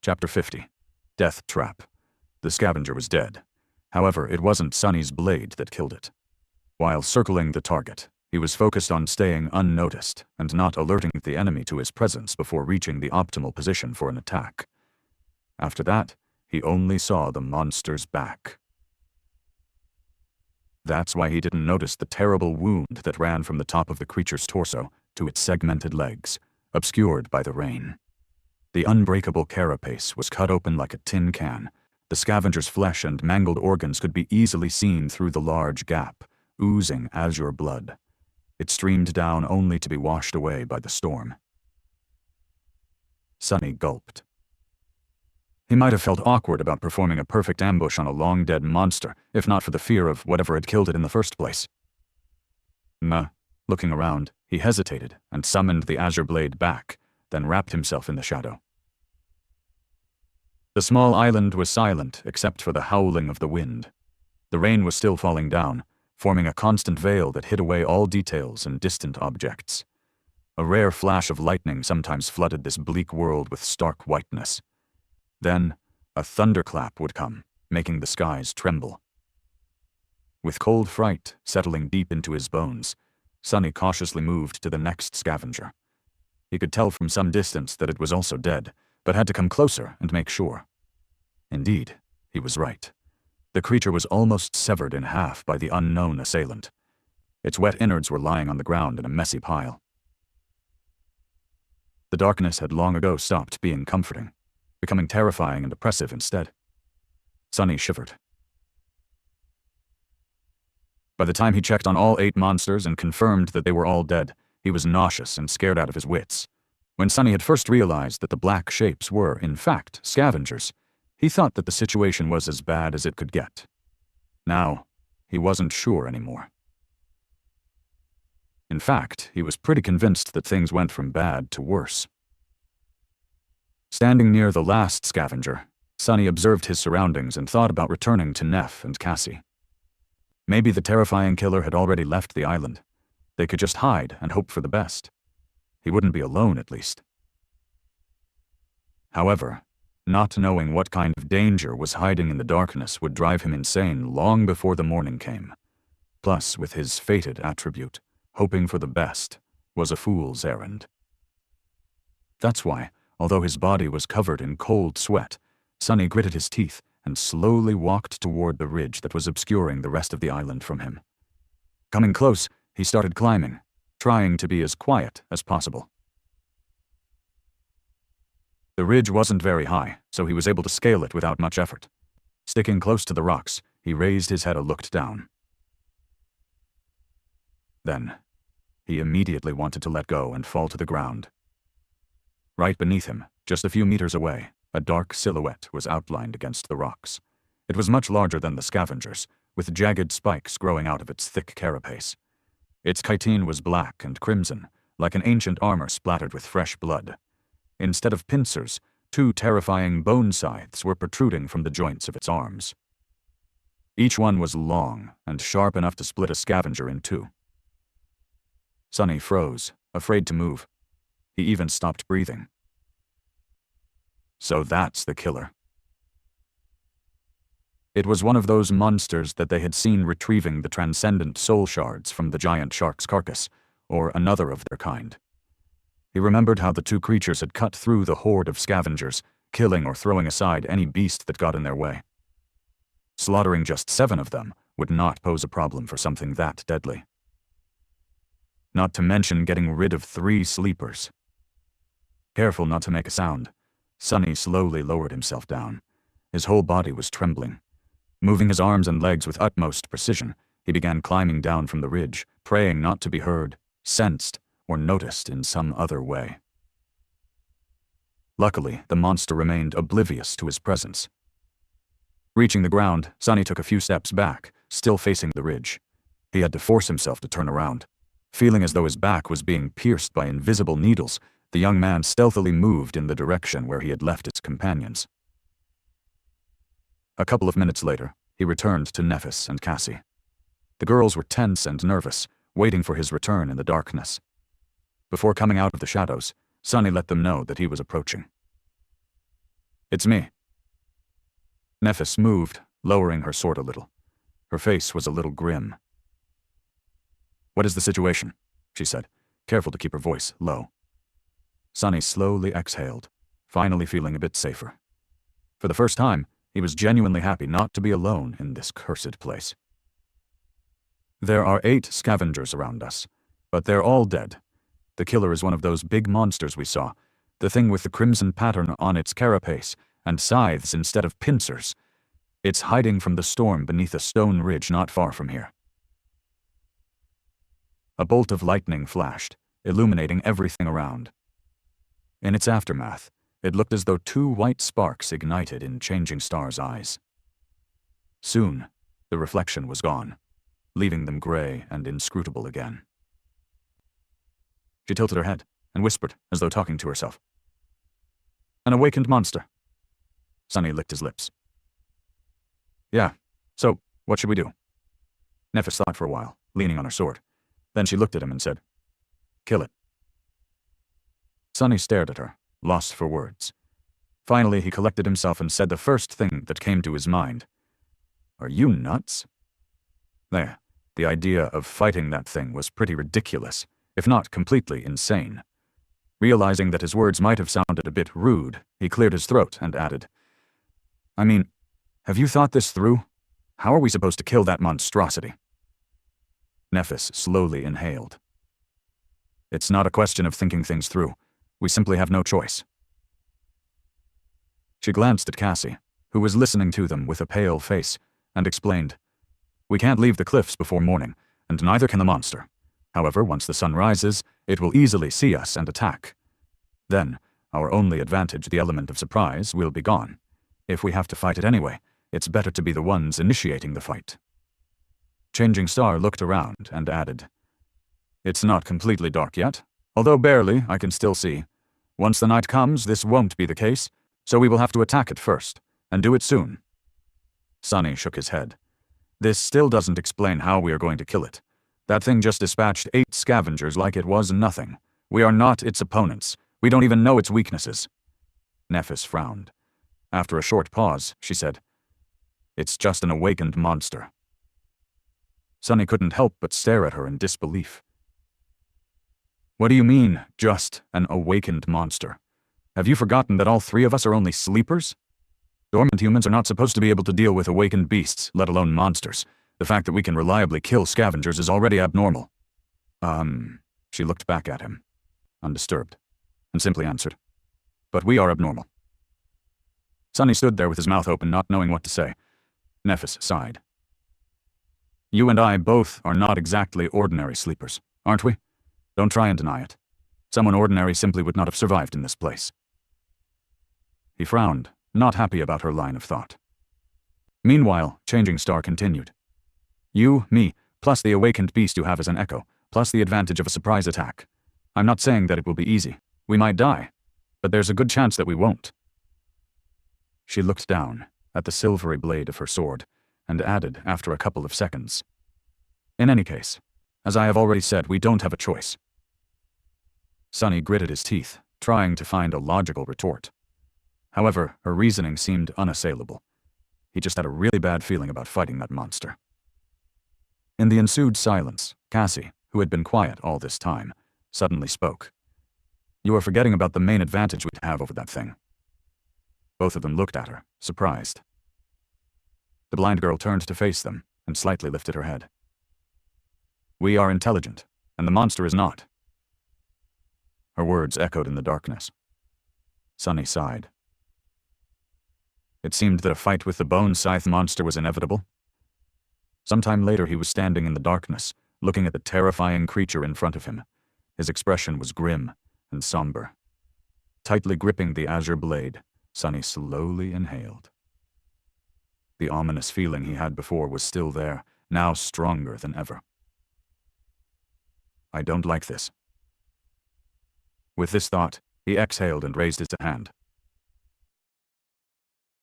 Chapter 50. Death Trap. The scavenger was dead. However, it wasn't Sonny's blade that killed it. While circling the target, he was focused on staying unnoticed and not alerting the enemy to his presence before reaching the optimal position for an attack. After that, he only saw the monster's back. That's why he didn't notice the terrible wound that ran from the top of the creature's torso to its segmented legs, obscured by the rain. The unbreakable carapace was cut open like a tin can. The scavenger's flesh and mangled organs could be easily seen through the large gap, oozing azure blood. It streamed down only to be washed away by the storm. Sonny gulped. He might have felt awkward about performing a perfect ambush on a long-dead monster, if not for the fear of whatever had killed it in the first place. Looking around, he hesitated and summoned the azure blade back, then wrapped himself in the shadow. The small island was silent except for the howling of the wind. The rain was still falling down, forming a constant veil that hid away all details and distant objects. A rare flash of lightning sometimes flooded this bleak world with stark whiteness. Then, a thunderclap would come, making the skies tremble. With cold fright settling deep into his bones, Sonny cautiously moved to the next scavenger. He could tell from some distance that it was also dead, but had to come closer and make sure. Indeed, he was right. The creature was almost severed in half by the unknown assailant. Its wet innards were lying on the ground in a messy pile. The darkness had long ago stopped being comforting, becoming terrifying and oppressive instead. Sonny shivered. By the time he checked on all 8 monsters and confirmed that they were all dead, he was nauseous and scared out of his wits. When Sonny had first realized that the black shapes were, in fact, scavengers, he thought that the situation was as bad as it could get. Now, he wasn't sure anymore. In fact, he was pretty convinced that things went from bad to worse. Standing near the last scavenger, Sonny observed his surroundings and thought about returning to Neff and Cassie. Maybe the terrifying killer had already left the island. They could just hide and hope for the best. He wouldn't be alone, at least. However, not knowing what kind of danger was hiding in the darkness would drive him insane long before the morning came. Plus, with his fated attribute, hoping for the best was a fool's errand. That's why, although his body was covered in cold sweat, Sonny gritted his teeth and slowly walked toward the ridge that was obscuring the rest of the island from him. Coming close, he started climbing, trying to be as quiet as possible. The ridge wasn't very high, so he was able to scale it without much effort. Sticking close to the rocks, he raised his head and looked down. Then, he immediately wanted to let go and fall to the ground. Right beneath him, just a few meters away, a dark silhouette was outlined against the rocks. It was much larger than the scavengers, with jagged spikes growing out of its thick carapace. Its chitin was black and crimson, like an ancient armor splattered with fresh blood. Instead of pincers, 2 terrifying bone scythes were protruding from the joints of its arms. Each one was long and sharp enough to split a scavenger in 2. Sonny froze, afraid to move. He even stopped breathing. So that's the killer. It was one of those monsters that they had seen retrieving the transcendent soul shards from the giant shark's carcass, or another of their kind. He remembered how the 2 creatures had cut through the horde of scavengers, killing or throwing aside any beast that got in their way. Slaughtering just 7 of them would not pose a problem for something that deadly. Not to mention getting rid of 3 sleepers. Careful not to make a sound, Sonny slowly lowered himself down. His whole body was trembling. Moving his arms and legs with utmost precision, he began climbing down from the ridge, praying not to be heard, sensed, or noticed in some other way. Luckily, the monster remained oblivious to his presence. Reaching the ground, Sonny took a few steps back, still facing the ridge. He had to force himself to turn around. Feeling as though his back was being pierced by invisible needles, the young man stealthily moved in the direction where he had left his companions. A couple of minutes later, he returned to Nephis and Cassie. The girls were tense and nervous, waiting for his return in the darkness. Before coming out of the shadows, Sonny let them know that he was approaching. It's me. Nephis moved, lowering her sword a little. Her face was a little grim. What is the situation? She said, careful to keep her voice low. Sunny slowly exhaled, finally feeling a bit safer. For the first time, he was genuinely happy not to be alone in this cursed place. There are 8 scavengers around us, but they're all dead. The killer is one of those big monsters we saw, the thing with the crimson pattern on its carapace and scythes instead of pincers. It's hiding from the storm beneath a stone ridge not far from here. A bolt of lightning flashed, illuminating everything around. In its aftermath, it looked as though 2 white sparks ignited in Changing Star's eyes. Soon, the reflection was gone, leaving them gray and inscrutable again. She tilted her head and whispered, as though talking to herself. An awakened monster. Sunny licked his lips. Yeah, so what should we do? Nephis thought for a while, leaning on her sword. Then she looked at him and said, Kill it. Sunny stared at her, lost for words. Finally, he collected himself and said the first thing that came to his mind. Are you nuts? There, the idea of fighting that thing was pretty ridiculous, if not completely insane. Realizing that his words might have sounded a bit rude, he cleared his throat and added, I mean, have you thought this through? How are we supposed to kill that monstrosity? Nephis slowly inhaled. It's not a question of thinking things through. We simply have no choice. She glanced at Cassie, who was listening to them with a pale face, and explained, We can't leave the cliffs before morning, and neither can the monster. However, once the sun rises, it will easily see us and attack. Then, our only advantage, the element of surprise, will be gone. If we have to fight it anyway, it's better to be the ones initiating the fight. Changing Star looked around and added, It's not completely dark yet, although barely, I can still see. Once the night comes, this won't be the case, so we will have to attack it first, and do it soon. Sunny shook his head. This still doesn't explain how we are going to kill it. That thing just dispatched 8 scavengers like it was nothing. We are not its opponents. We don't even know its weaknesses. Nephis frowned. After a short pause, she said, It's just an awakened monster. Sunny couldn't help but stare at her in disbelief. What do you mean, just an awakened monster? Have you forgotten that all 3 of us are only sleepers? Dormant humans are not supposed to be able to deal with awakened beasts, let alone monsters. The fact that we can reliably kill scavengers is already abnormal. She looked back at him, undisturbed, and simply answered, But we are abnormal. Sunny stood there with his mouth open, not knowing what to say. Nephis sighed. You and I both are not exactly ordinary sleepers, aren't we? Don't try and deny it. Someone ordinary simply would not have survived in this place. He frowned, not happy about her line of thought. Meanwhile, Changing Star continued. You, me, plus the awakened beast you have as an echo, plus the advantage of a surprise attack. I'm not saying that it will be easy. We might die, but there's a good chance that we won't. She looked down at the silvery blade of her sword and added after a couple of seconds. In any case, as I have already said, we don't have a choice. Sunny gritted his teeth, trying to find a logical retort. However, her reasoning seemed unassailable. He just had a really bad feeling about fighting that monster. In the ensued silence, Cassie, who had been quiet all this time, suddenly spoke. You are forgetting about the main advantage we'd have over that thing. Both of them looked at her, surprised. The blind girl turned to face them and slightly lifted her head. We are intelligent, and the monster is not. Her words echoed in the darkness. Sunny sighed. It seemed that a fight with the bone scythe monster was inevitable. Sometime later he was standing in the darkness, looking at the terrifying creature in front of him. His expression was grim and somber. Tightly gripping the azure blade, Sunny slowly inhaled. The ominous feeling he had before was still there, now stronger than ever. I don't like this. With this thought, he exhaled and raised his hand.